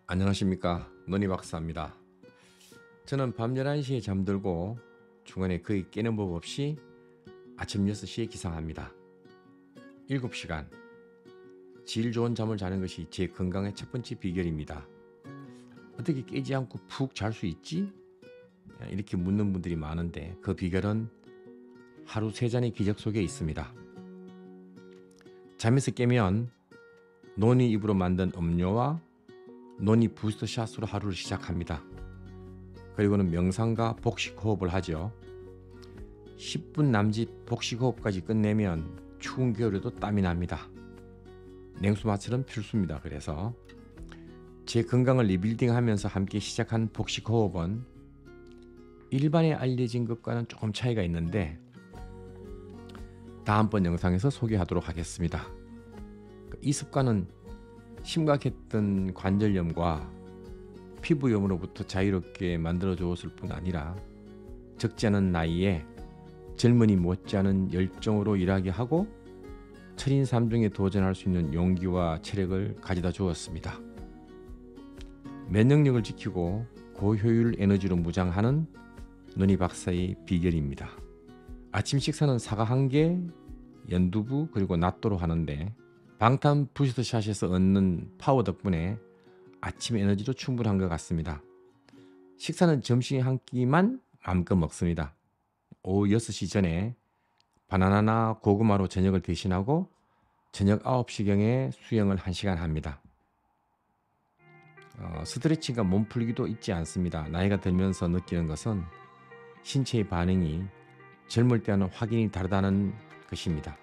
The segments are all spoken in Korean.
안녕하십니까, 논의 박사입니다. 저는 밤 11시에 잠들고 중간에 거의 깨는 법 없이 아침 6시에 기상합니다. 7시간 질 좋은 잠을 자는 것이 제 건강의 첫 번째 비결입니다. 어떻게 깨지 않고 푹 잘 수 있지? 이렇게 묻는 분들이 많은데 그 비결은 하루 3잔의 기적 속에 있습니다. 잠에서 깨면 논의 입으로 만든 음료와 논의 부스터 샷으로 하루를 시작합니다. 그리고는 명상과 복식 호흡을 하죠. 10분 남짓 복식 호흡까지 끝내면 추운 겨울에도 땀이 납니다. 냉수마찰은 필수입니다. 그래서 제 건강을 리빌딩하면서 함께 시작한 복식 호흡은 일반에 알려진 것과는 조금 차이가 있는데 다음번 영상에서 소개하도록 하겠습니다. 이 습관은 심각했던 관절염과 피부염으로부터 자유롭게 만들어 주었을 뿐 아니라 적지 않은 나이에 젊은이 못지않은 열정으로 일하게 하고 철인삼종에 도전할 수 있는 용기와 체력을 가져다 주었습니다. 면역력을 지키고 고효율 에너지로 무장하는 논의 박사의 비결입니다. 아침 식사는 사과 1개, 연두부 그리고 낫또로 하는데 방탄 부스트 샷에서 얻는 파워 덕분에 아침 에너지도 충분한 것 같습니다. 식사는 점심 한 끼만 마음껏 먹습니다. 오후 6시 전에 바나나나 고구마로 저녁을 대신하고 저녁 9시경에 수영을 1시간 합니다. 스트레칭과 몸풀기도 잊지 않습니다. 나이가 들면서 느끼는 것은 신체의 반응이 젊을 때와는 확연히 다르다는 것입니다.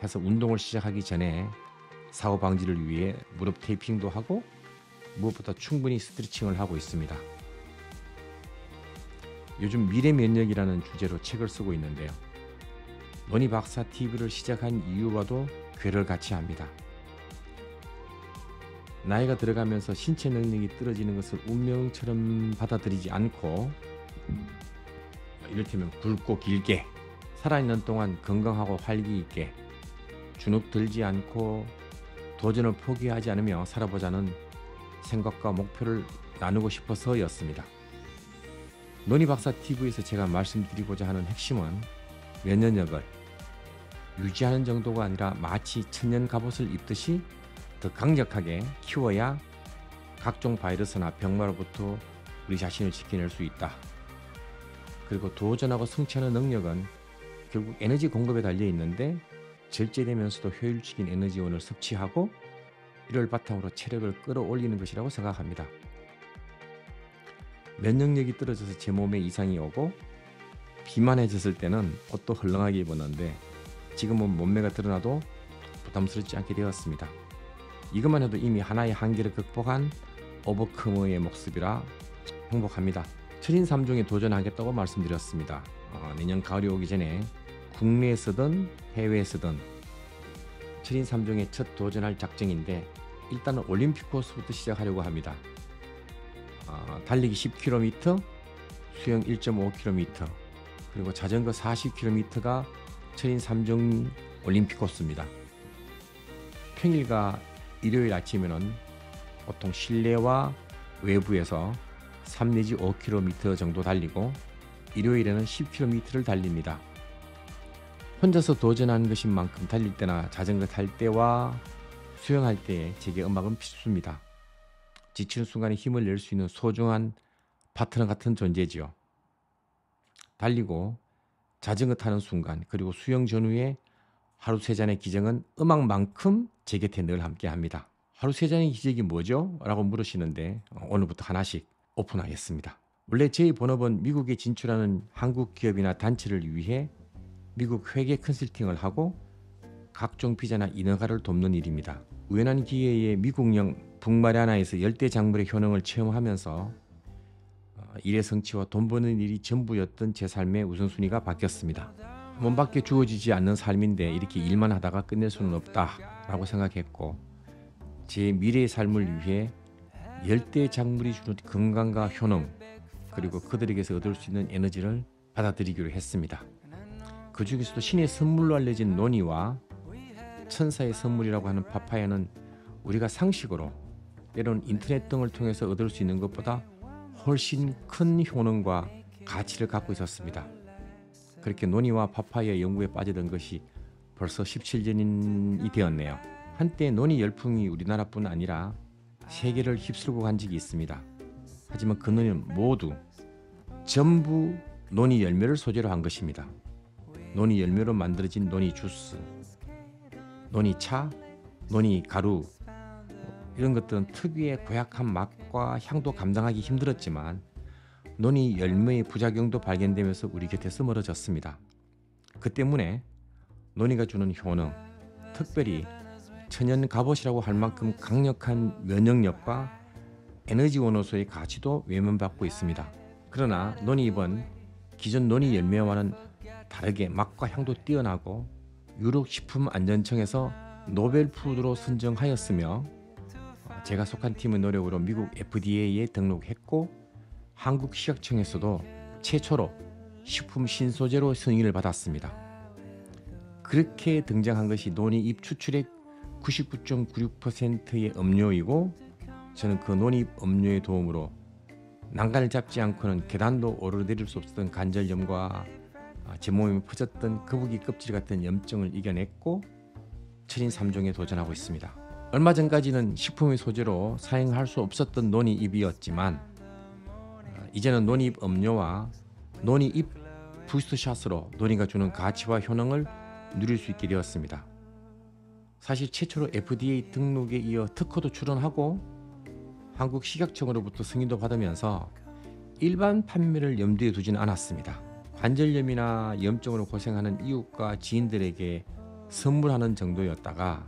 해서 운동을 시작하기 전에 사고 방지를 위해 무릎 테이핑도 하고 무엇보다 충분히 스트레칭을 하고 있습니다. 요즘 미래 면역이라는 주제로 책을 쓰고 있는데요. 논의 박사 TV를 시작한 이유와도 궤를 같이 합니다. 나이가 들어가면서 신체 능력이 떨어지는 것을 운명처럼 받아들이지 않고 이를테면 굵고 길게 살아있는 동안 건강하고 활기 있게 주눅 들지 않고 도전을 포기하지 않으며 살아보자는 생각과 목표를 나누고 싶어서였습니다. 논의 박사 TV에서 제가 말씀드리고자 하는 핵심은 면역력을 유지하는 정도가 아니라 마치 천년 갑옷을 입듯이 더 강력하게 키워야 각종 바이러스나 병마로부터 우리 자신을 지켜낼 수 있다. 그리고 도전하고 성취하는 능력은 결국 에너지 공급에 달려 있는데 절제되면서도 효율적인 에너지원을 섭취하고 이를 바탕으로 체력을 끌어올리는 것이라고 생각합니다. 면역력이 떨어져서 제 몸에 이상이 오고 비만해졌을 때는 옷도 헐렁하게 입었는데 지금은 몸매가 드러나도 부담스럽지 않게 되었습니다. 이것만 해도 이미 하나의 한계를 극복한 오버커머의 모습이라 행복합니다. 철인3종에 도전하겠다고 말씀드렸습니다. 내년 가을이 오기 전에 국내에서든 해외에서든 철인3종에 첫 도전할 작정인데 일단은 올림픽 코스부터 시작하려고 합니다. 달리기 10km, 수영 1.5km, 그리고 자전거 40km가 철인3종 올림픽 코스입니다. 평일과 일요일 아침에는 보통 실내와 외부에서 3 내지 5km 정도 달리고 일요일에는 10km를 달립니다. 혼자서 도전하는 것인 만큼 달릴 때나 자전거 탈 때와 수영할 때에 제게 음악은 필수입니다. 지치는 순간에 힘을 낼 수 있는 소중한 파트너 같은 존재지요. 달리고 자전거 타는 순간 그리고 수영 전후에 하루 3잔의 기적은 음악만큼 제 곁에 늘 함께합니다. 하루 3잔의 기적이 뭐죠? 라고 물으시는데 오늘부터 하나씩 오픈하겠습니다. 원래 제 본업은 미국에 진출하는 한국 기업이나 단체를 위해 미국 회계 컨설팅을 하고 각종 비자나 인허가를 돕는 일입니다. 우연한 기회에 미국령 북마리아나에서 열대 작물의 효능을 체험하면서 일의 성취와 돈 버는 일이 전부였던 제 삶의 우선순위가 바뀌었습니다. 몸밖에 주어지지 않는 삶인데 이렇게 일만 하다가 끝낼 수는 없다라고 생각했고 제 미래의 삶을 위해 열대 작물이 주는 건강과 효능 그리고 그들에게서 얻을 수 있는 에너지를 받아들이기로 했습니다. 그 중에서도 신의 선물로 알려진 논의와 천사의 선물이라고 하는 파파야는 우리가 상식으로 때로는 인터넷 등을 통해서 얻을 수 있는 것보다 훨씬 큰 효능과 가치를 갖고 있었습니다. 그렇게 노니와 파파이아 연구에 빠지던 것이 벌써 17년이 되었네요. 한때 노니 열풍이 우리나라뿐 아니라 세계를 휩쓸고 간 적이 있습니다. 하지만 그 노니는 모두 전부 노니 열매를 소재로 한 것입니다. 노니 열매로 만들어진 노니 주스, 노니 차, 노니 가루, 이런 것들은 특유의 고약한 맛과 향도 감당하기 힘들었지만 노니 열매의 부작용도 발견되면서 우리 곁에서 멀어졌습니다. 그 때문에 노니가 주는 효능, 특별히 천연 갑옷이라고 할 만큼 강력한 면역력과 에너지 원효소의 가치도 외면받고 있습니다. 그러나 노니잎은 기존 노니 열매와는 다르게 맛과 향도 뛰어나고 유럽 식품안전청에서 노벨 푸드로 선정하였으며 제가 속한 팀의 노력으로 미국 FDA에 등록했고 한국 식약청에서도 최초로 식품 신소재로 승인을 받았습니다. 그렇게 등장한 것이 노니잎 추출액 99.96%의 음료이고 저는 그 노니잎 음료의 도움으로 난간을 잡지 않고는 계단도 오르내릴 수 없었던 관절염과 제 몸에 퍼졌던 거북이 껍질 같은 염증을 이겨냈고 철인 3종에 도전하고 있습니다. 얼마 전까지는 식품의 소재로 사용할 수 없었던 노니잎이었지만 이제는 노니잎 음료와 노니잎 부스트샷으로 노니가 주는 가치와 효능을 누릴 수 있게 되었습니다. 사실 최초로 FDA 등록에 이어 특허도 출원하고 한국 식약청으로부터 승인도 받으면서 일반 판매를 염두에 두지는 않았습니다. 관절염이나 염증으로 고생하는 이웃과 지인들에게 선물하는 정도였다가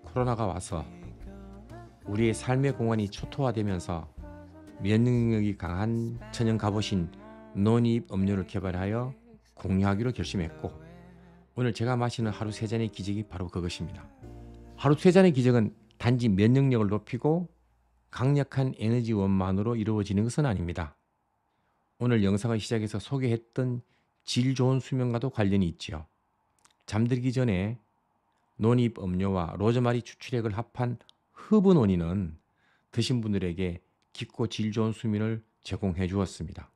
코로나가 와서 우리의 삶의 공간이 초토화되면서 면역력이 강한 천연 갑옷인 노니잎 음료를 개발하여 공유하기로 결심했고 오늘 제가 마시는 하루 3잔의 기적이 바로 그것입니다. 하루 3잔의 기적은 단지 면역력을 높이고 강력한 에너지원만으로 이루어지는 것은 아닙니다. 오늘 영상을 시작해서 소개했던 질 좋은 수면과도 관련이 있지요. 잠들기 전에 노니잎 음료와 로즈마리 추출액을 합한 허브 노니는 드신 분들에게 깊고 질 좋은 수면을 제공해 주었습니다.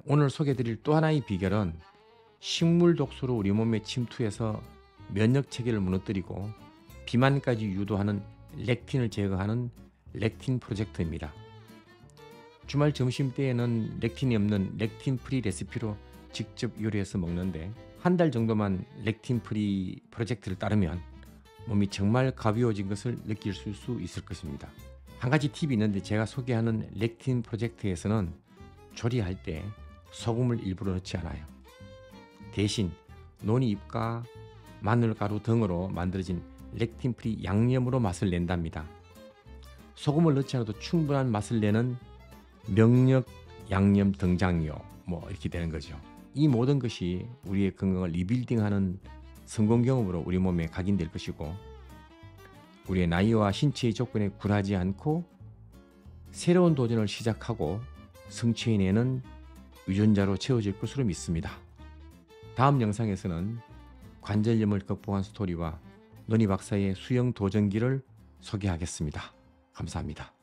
오늘 소개해드릴 또 하나의 비결은 식물 독소로 우리 몸에 침투해서 면역 체계를 무너뜨리고 비만까지 유도하는 렉틴을 제거하는 렉틴 프로젝트입니다. 주말 점심때에는 렉틴이 없는 렉틴 프리 레시피로 직접 요리해서 먹는데 한 달 정도만 렉틴 프리 프로젝트를 따르면 몸이 정말 가벼워진 것을 느낄 수 있을 것입니다. 한 가지 팁이 있는데 제가 소개하는 렉틴 프로젝트에서는 조리할 때 소금을 일부러 넣지 않아요. 대신 노니잎과 마늘가루 등으로 만들어진 렉틴 프리 양념으로 맛을 낸답니다. 소금을 넣지 않아도 충분한 맛을 내는 명력 양념 등장요 이렇게 되는 거죠. 이 모든 것이 우리의 건강을 리빌딩하는 성공 경험으로 우리 몸에 각인될 것이고 우리의 나이와 신체의 조건에 굴하지 않고 새로운 도전을 시작하고 성취해내는 유전자로 채워질 것으로 믿습니다. 다음 영상에서는 관절염을 극복한 스토리와 노니 박사의 수영 도전기를 소개하겠습니다. 감사합니다.